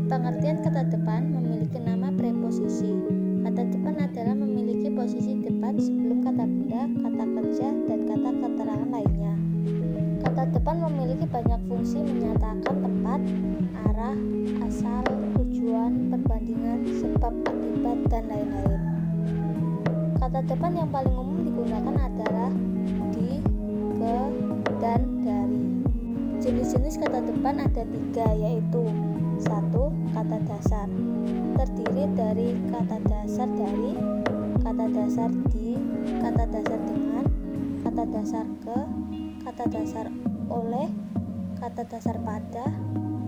Pengertian kata depan memiliki nama preposisi. Kata depan adalah memiliki posisi depan sebelum kata benda, kata kerja, dan kata keterangan lainnya. Kata depan memiliki banyak fungsi menyatakan tempat, arah, asal, tujuan, perbandingan, sebab, akibat, dan lain-lain. Kata depan yang paling umum digunakan adalah di, ke, dan dari. Jenis-jenis kata depan ada 3, yaitu 1. Kata dasar, terdiri dari kata dasar dari, kata dasar di, kata dasar dengan, kata dasar ke, kata dasar oleh, kata dasar pada,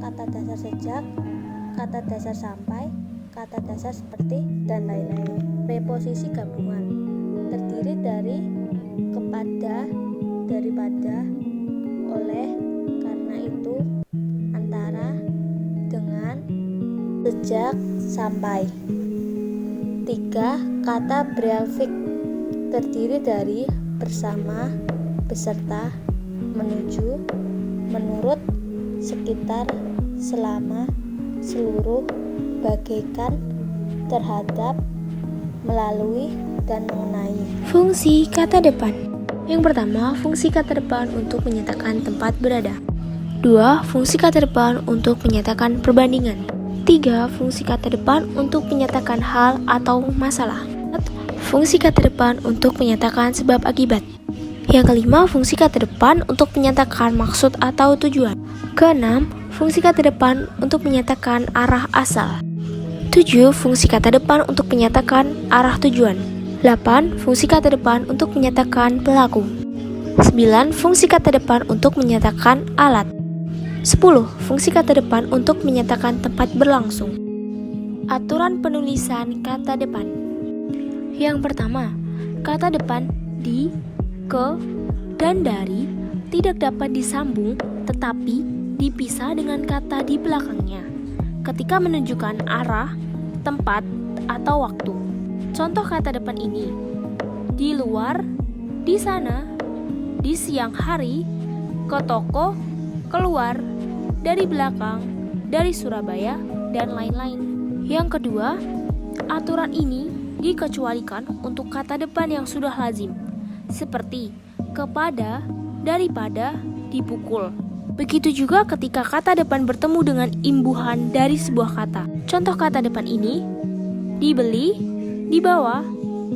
kata dasar sejak, kata dasar sampai, kata dasar seperti, dan lain-lain. Preposisi gabungan terdiri dari kepada, daripada, oleh, karena itu, antara, dengan, sejak, sampai. 3. Kata briefing terdiri dari bersama, beserta, menuju, menurut, sekitar, selama, seluruh, bagaikan, terhadap, melalui, dan mengenai. Fungsi kata depan. Yang pertama, fungsi kata depan untuk menyatakan tempat berada. 2. Fungsi kata depan untuk menyatakan perbandingan. 3. Fungsi kata depan untuk menyatakan hal atau masalah. Fungsi kata depan untuk menyatakan sebab akibat. Yang kelima, fungsi kata depan untuk menyatakan maksud atau tujuan. Keenam, fungsi kata depan untuk menyatakan arah asal. 7. Fungsi kata depan untuk menyatakan arah tujuan. 8. Fungsi kata depan untuk menyatakan pelaku. 9. Fungsi kata depan untuk menyatakan alat. 10. Fungsi kata depan untuk menyatakan tempat berlangsung. Aturan penulisan kata depan. Yang pertama, kata depan di, ke, dan dari tidak dapat disambung tetapi dipisah dengan kata di belakangnya ketika menunjukkan arah, tempat, atau waktu. Contoh kata depan ini: di luar, di sana, di siang hari, ke toko, keluar, dari belakang, dari Surabaya, dan lain-lain. Yang kedua, aturan ini dikecualikan untuk kata depan yang sudah lazim, seperti kepada, daripada, dipukul. Begitu juga ketika kata depan bertemu dengan imbuhan dari sebuah kata. Contoh kata depan ini: dibeli, dibawa,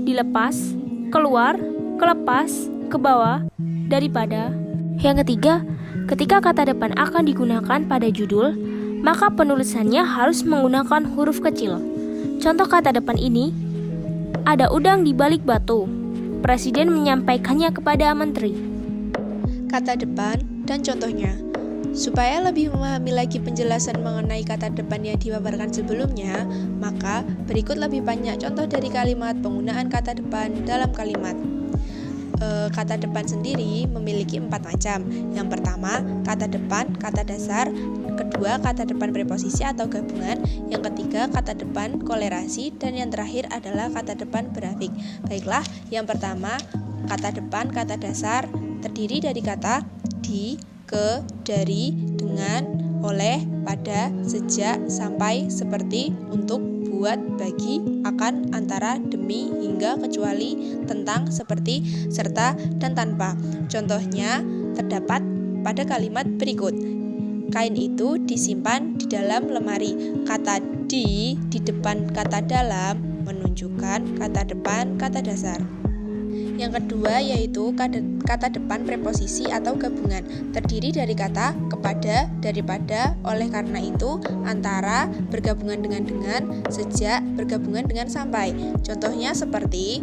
dilepas, keluar, kelepas, ke bawah, daripada. Yang ketiga, ketika kata depan akan digunakan pada judul, maka penulisannya harus menggunakan huruf kecil. Contoh kata depan ini: ada udang di balik batu. Presiden menyampaikannya kepada menteri. Kata depan dan contohnya. Supaya lebih memahami lagi penjelasan mengenai kata depan yang dipaparkan sebelumnya, maka berikut lebih banyak contoh dari kalimat penggunaan kata depan dalam kalimat. Kata depan sendiri memiliki 4 macam. Yang pertama, kata depan, kata dasar. Kedua, kata depan preposisi atau gabungan. Yang ketiga, kata depan kolerasi. Dan yang terakhir adalah kata depan berafik. Baiklah, yang pertama, kata depan, kata dasar terdiri dari kata di, ke, dari, dengan, oleh, pada, sejak, sampai, seperti, untuk, buat, bagi, akan, antara, demi, hingga, kecuali, tentang, seperti, serta, dan tanpa. Contohnya terdapat pada kalimat berikut. Kain itu disimpan di dalam lemari. Kata di depan kata dalam menunjukkan kata depan kata dasar. Yang kedua yaitu kata depan preposisi atau gabungan, terdiri dari kata kepada, daripada, oleh karena itu, antara, bergabungan dengan, sejak, bergabungan dengan sampai. Contohnya seperti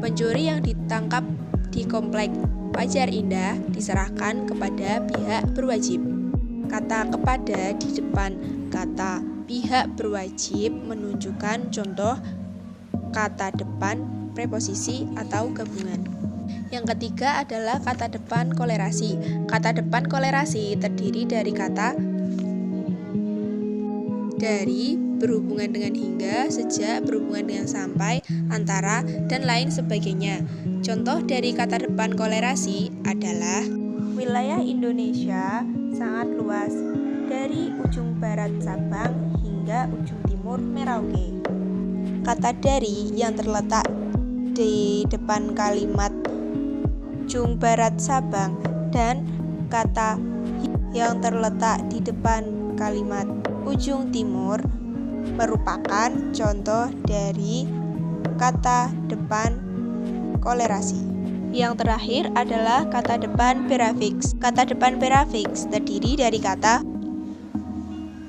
pencuri yang ditangkap di komplek Pajar Indah diserahkan kepada pihak berwajib. Kata kepada di depan kata pihak berwajib menunjukkan contoh kata depan preposisi atau gabungan. Yang ketiga adalah kata depan kolerasi. Kata depan kolerasi terdiri dari kata dari, berhubungan dengan hingga, sejak, berhubungan dengan sampai, antara, dan lain sebagainya. Contoh dari kata depan kolerasi adalah wilayah Indonesia sangat luas. dari ujung barat Sabang hingga ujung timur Merauke. Kata dari yang terletak di depan kalimat ujung barat Sabang dan kata yang terletak di depan kalimat ujung timur merupakan contoh dari kata depan kolerasi. Yang terakhir adalah kata depan perafiks. Kata depan perafiks terdiri dari kata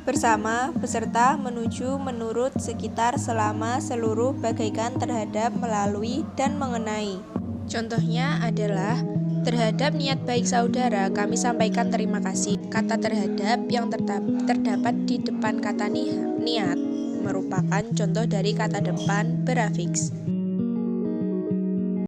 bersama, beserta, menuju, menurut, sekitar, selama, seluruh, bagaikan, terhadap, melalui, dan mengenai. Contohnya adalah terhadap niat baik saudara kami sampaikan terima kasih. Kata terhadap yang terdapat di depan kata niat merupakan contoh dari kata depan perafiks.